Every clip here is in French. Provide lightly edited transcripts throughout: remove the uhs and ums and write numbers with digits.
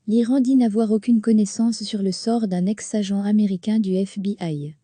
L'Iran dit n'avoir aucune connaissance sur le sort d'un ex-agent américain du FBI.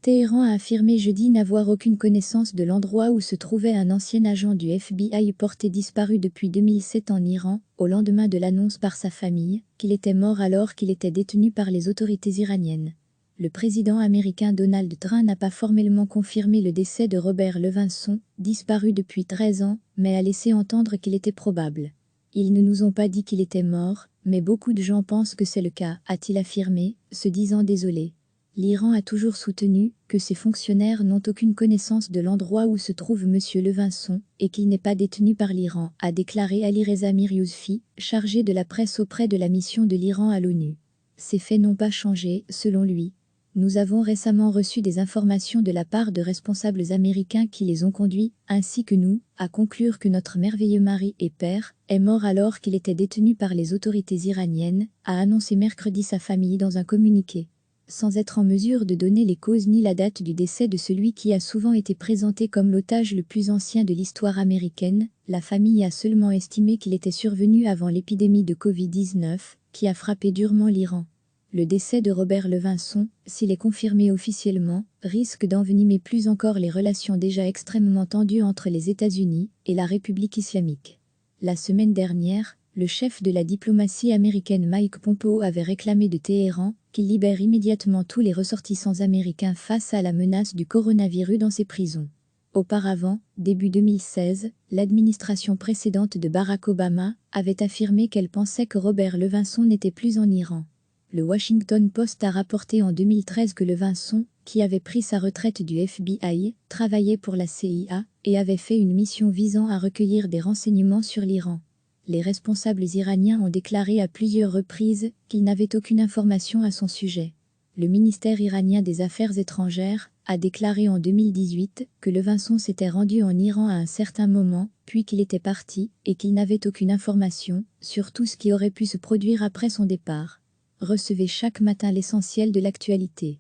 Téhéran a affirmé jeudi n'avoir aucune connaissance de l'endroit où se trouvait un ancien agent du FBI porté disparu depuis 2007 en Iran, au lendemain de l'annonce par sa famille qu'il était mort alors qu'il était détenu par les autorités iraniennes. Le président américain Donald Trump n'a pas formellement confirmé le décès de Robert Levinson, disparu depuis 13 ans, mais a laissé entendre qu'il était probable. Ils ne nous ont pas dit qu'il était mort, mais beaucoup de gens pensent que c'est le cas, a-t-il affirmé, se disant désolé. L'Iran a toujours soutenu que ses fonctionnaires n'ont aucune connaissance de l'endroit où se trouve M. Levinson et qu'il n'est pas détenu par l'Iran, a déclaré Alireza Miryousfi, chargé de la presse auprès de la mission de l'Iran à l'ONU. Ces faits n'ont pas changé, selon lui. Nous avons récemment reçu des informations de la part de responsables américains qui les ont conduits, ainsi que nous, à conclure que notre merveilleux mari et père est mort alors qu'il était détenu par les autorités iraniennes, a annoncé mercredi sa famille dans un communiqué. Sans être en mesure de donner les causes ni la date du décès de celui qui a souvent été présenté comme l'otage le plus ancien de l'histoire américaine, la famille a seulement estimé qu'il était survenu avant l'épidémie de Covid-19, qui a frappé durement l'Iran. Le décès de Robert Levinson, s'il est confirmé officiellement, risque d'envenimer plus encore les relations déjà extrêmement tendues entre les États-Unis et la République islamique. La semaine dernière, le chef de la diplomatie américaine Mike Pompeo avait réclamé de Téhéran qu'il libère immédiatement tous les ressortissants américains face à la menace du coronavirus dans ses prisons. Auparavant, début 2016, l'administration précédente de Barack Obama avait affirmé qu'elle pensait que Robert Levinson n'était plus en Iran. Le Washington Post a rapporté en 2013 que Levinson, qui avait pris sa retraite du FBI, travaillait pour la CIA et avait fait une mission visant à recueillir des renseignements sur l'Iran. Les responsables iraniens ont déclaré à plusieurs reprises qu'ils n'avaient aucune information à son sujet. Le ministère iranien des Affaires étrangères a déclaré en 2018 que Levinson s'était rendu en Iran à un certain moment, puis qu'il était parti, et qu'il n'avait aucune information sur tout ce qui aurait pu se produire après son départ. Recevez chaque matin l'essentiel de l'actualité.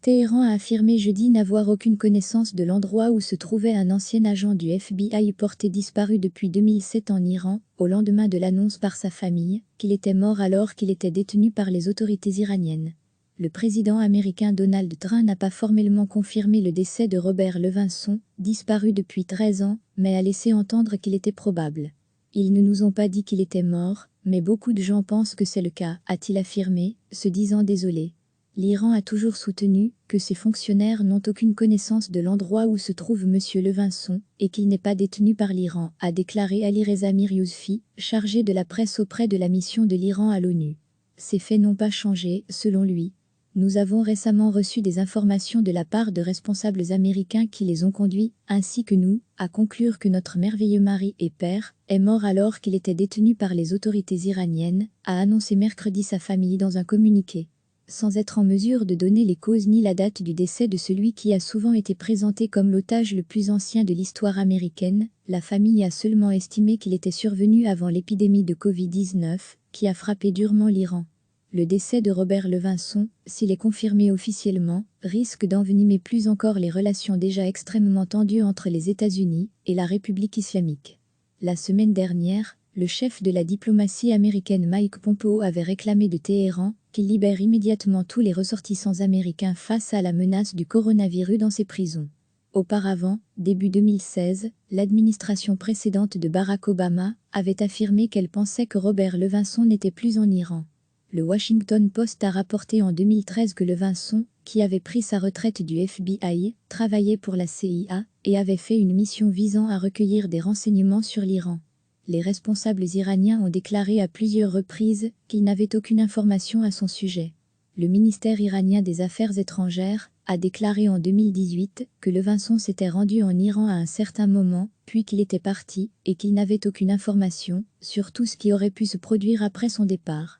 Téhéran a affirmé jeudi n'avoir aucune connaissance de l'endroit où se trouvait un ancien agent du FBI porté disparu depuis 2007 en Iran, au lendemain de l'annonce par sa famille qu'il était mort alors qu'il était détenu par les autorités iraniennes. Le président américain Donald Trump n'a pas formellement confirmé le décès de Robert Levinson, disparu depuis 13 ans, mais a laissé entendre qu'il était probable. Ils ne nous ont pas dit qu'il était mort, mais beaucoup de gens pensent que c'est le cas, a-t-il affirmé, se disant désolé. L'Iran a toujours soutenu que ses fonctionnaires n'ont aucune connaissance de l'endroit où se trouve M. Levinson et qu'il n'est pas détenu par l'Iran, a déclaré Alireza Miryousfi, chargé de la presse auprès de la mission de l'Iran à l'ONU. Ces faits n'ont pas changé, selon lui. Nous avons récemment reçu des informations de la part de responsables américains qui les ont conduits, ainsi que nous, à conclure que notre merveilleux mari et père est mort alors qu'il était détenu par les autorités iraniennes, a annoncé mercredi sa famille dans un communiqué. Sans être en mesure de donner les causes ni la date du décès de celui qui a souvent été présenté comme l'otage le plus ancien de l'histoire américaine, la famille a seulement estimé qu'il était survenu avant l'épidémie de Covid-19, qui a frappé durement l'Iran. Le décès de Robert Levinson, s'il est confirmé officiellement, risque d'envenimer plus encore les relations déjà extrêmement tendues entre les États-Unis et la République islamique. La semaine dernière, le chef de la diplomatie américaine Mike Pompeo avait réclamé de Téhéran qu'il libère immédiatement tous les ressortissants américains face à la menace du coronavirus dans ses prisons. Auparavant, début 2016, l'administration précédente de Barack Obama avait affirmé qu'elle pensait que Robert Levinson n'était plus en Iran. Le Washington Post a rapporté en 2013 que Levinson, qui avait pris sa retraite du FBI, travaillait pour la CIA et avait fait une mission visant à recueillir des renseignements sur l'Iran. Les responsables iraniens ont déclaré à plusieurs reprises qu'ils n'avaient aucune information à son sujet. Le ministère iranien des Affaires étrangères a déclaré en 2018 que Levinson s'était rendu en Iran à un certain moment, puis qu'il était parti, et qu'il n'avait aucune information sur tout ce qui aurait pu se produire après son départ.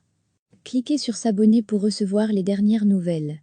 Cliquez sur s'abonner pour recevoir les dernières nouvelles.